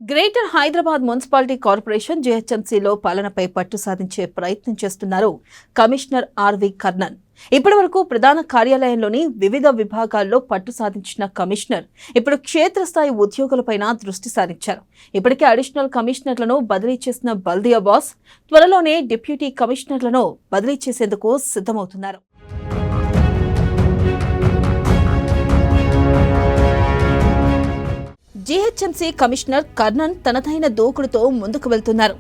Greater Hyderabad municipality corporation జీహెచ్ఎంసీలో పాలనపై పట్టు సాధించే ప్రయత్నం చేస్తున్నారు కమిషనర్ ఆర్వి కర్ణన్. ఇప్పటివరకు ప్రధాన కార్యాలయంలోని వివిధ విభాగాల్లో పట్టు సాధించిన కమిషనర్ ఇప్పుడు క్షేత్రస్థాయి ఉద్యోగులపైన దృష్టి సారించారు. ఇప్పటికే అడిషనల్ కమిషనర్లను బదిలీ చేసిన బల్దియా బాస్ త్వరలోనే డిప్యూటీ కమిషనర్లను బదిలీ చేసేందుకు సిద్ధమవుతున్నారు. జీహెచ్ఎంసీ కమిషనర్ కర్ణన్ తనదైన దూకుడుతో ముందుకు వెళ్తున్నారు.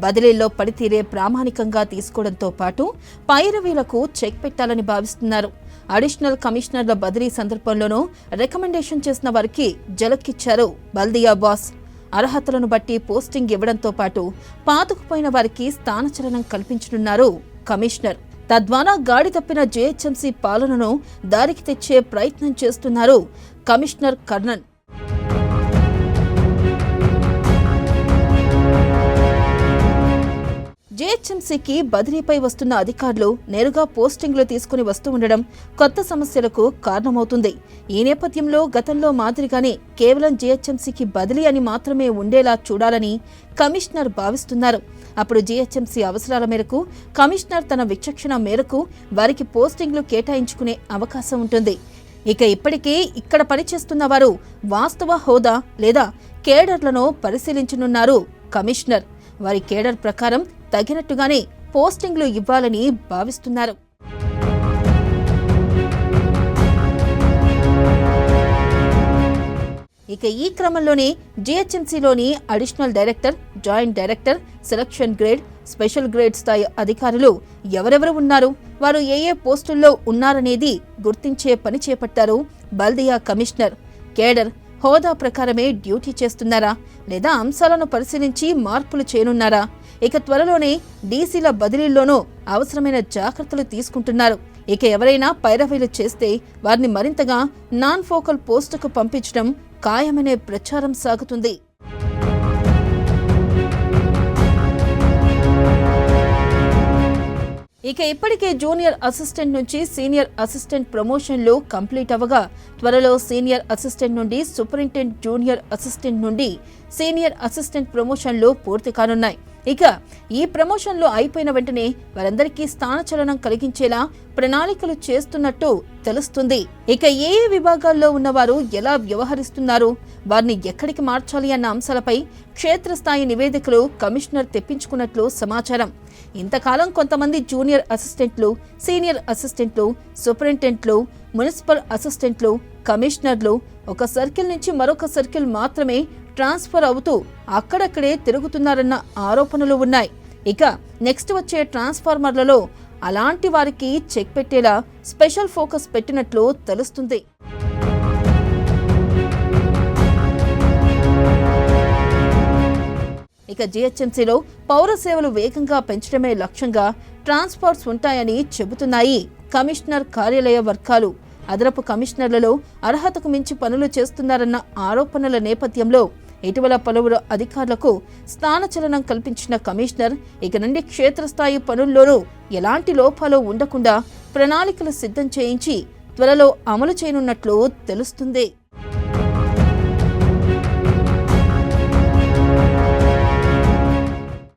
బదిలీల్లో పనితీరే ప్రామాణికంగా తీసుకోవడంతో పాటు పైరవీలకు చెక్ పెట్టాలని భావిస్తున్నారు. అడిషనల్ కమిషనర్ల బదిలీ సందర్భంలోనూ రికమెండేషన్ చేసిన వారికి జలక్కిచ్చారు బల్దియా బాస్. అర్హతలను బట్టి పోస్టింగ్ ఇవ్వడంతో పాటు పాతుకుపోయిన వారికి స్థానచలనం కల్పించనున్నారు కమిషనర్. తద్వారా గాడి తప్పిన జీహెచ్ఎంసీ పాలనను దారికి తెచ్చే ప్రయత్నం చేస్తున్నారు కమిషనర్ కర్ణన్. జీహెచ్ఎంసీకి బదిలీపై వస్తున్న అధికారులు నేరుగా పోస్టింగ్లు తీసుకుని వస్తూ ఉండడం కొత్త సమస్యలకు కారణమవుతుంది. ఈ నేపథ్యంలో గతంలో మాదిరిగానే కేవలం జీహెచ్ఎంసీకి బదిలీ అని మాత్రమే ఉండేలా చూడాలని కమిషనర్ భావిస్తున్నారు. అప్పుడు జీహెచ్ఎంసీ అవసరాల మేరకు కమిషనర్ తన విచక్షణ మేరకు వారికి పోస్టింగ్లు కేటాయించుకునే అవకాశం ఉంటుంది. ఇప్పటికే ఇక్కడ పనిచేస్తున్న వారు వాస్తవ హోదా లేదా కేడర్లను పరిశీలించనున్నారు కమిషనర్. వారి కేడర్ ప్రకారం తగినట్టుగానే పోస్టింగ్లు ఇవ్వాలని భావిస్తున్నారు. ఈ క్రమంలోనే జీహెచ్ఎంసీలోని additional director, joint director, selection grade, special grade స్థాయి అధికారులు ఎవరెవరు ఉన్నారు, వారు ఏ పోస్టుల్లో ఉన్నారనేది గుర్తించే పని చేపట్టారు బల్దియా కమిషనర్. కేడర్, హోదా ప్రకారమే డ్యూటీ చేస్తున్నారా లేదా అంశాలను పరిశీలించి మార్పులు చేయనున్నారా? త్వరలోనే డీసీల బదిలీల్లోనూ అవసరమైన జాగ్రత్తలు తీసుకుంటున్నారు. ఎవరైనా పైరవీలు చేస్తే వారిని మరింతగా నాన్ ఫోకల్ పోస్టుకు పంపించడం ఖాయమనే ప్రచారం సాగుతుంది. ఇప్పటికే జూనియర్ అసిస్టెంట్ నుంచి సీనియర్ అసిస్టెంట్ ప్రమోషన్లు కంప్లీట్ అవ్వగా త్వరలో సీనియర్ అసిస్టెంట్ నుండి సూపరింటెండెంట్, జూనియర్ అసిస్టెంట్ నుండి సీనియర్ అసిస్టెంట్ ప్రమోషన్లు పూర్తి కానున్నాయి. ఈ ప్రమోషన్లు అయిపోయిన వెంటనే వారందరికీ స్థానచలనం కలిగించేలా ప్రణాళికలు చేస్తున్నట్టు తెలుస్తుంది. ఏ విభాగాల్లో ఉన్నవారు ఎలా వ్యవహరిస్తున్నారు, వారిని ఎక్కడికి మార్చాలి అన్న అంశాలపై క్షేత్రస్థాయి నివేదికలు కమిషనర్ తెప్పించుకున్నట్లు సమాచారం. ఇంతకాలం కొంతమంది జూనియర్ అసిస్టెంట్లు, సీనియర్ అసిస్టెంట్లు, సూపరింటెండెంట్లు, మున్సిపల్ అసిస్టెంట్లు, కమిషనర్లు ఒక సర్కిల్ నుంచి మరొక సర్కిల్ మాత్రమే ట్రాన్స్ఫర్ అవుతూ అక్కడక్కడే తిరుగుతున్నారన్న ఆరోపణలు ఉన్నాయి. నెక్స్ట్ వచ్చే ట్రాన్స్ఫార్మర్లలో అలాంటి వారికి చెక్ పెట్టేలా స్పెషల్ ఫోకస్ పెట్టినట్లు తెలుస్తుంది. జీహెచ్ఎంసీలో పౌర సేవలు వేగంగా పెంచడమే లక్ష్యంగా ట్రాన్స్ఫర్స్ ఉంటాయని చెబుతున్నాయి కమిషనర్ కార్యాలయ వర్గాలు. అదనపు కమిషనర్లలో అర్హతకు మించి పనులు చేస్తున్నారన్న ఆరోపణల నేపథ్యంలో ఇటీవల పలువురు అధికారులకు స్థానచలనం కల్పించిన కమిషనర్ నుండి క్షేత్రస్థాయి పనుల్లోనూ ఎలాంటి లోపాలు ఉండకుండా ప్రణాళికలు సిద్ధం చేయించి త్వరలో అమలు చేయనున్నట్లు తెలుస్తుంది.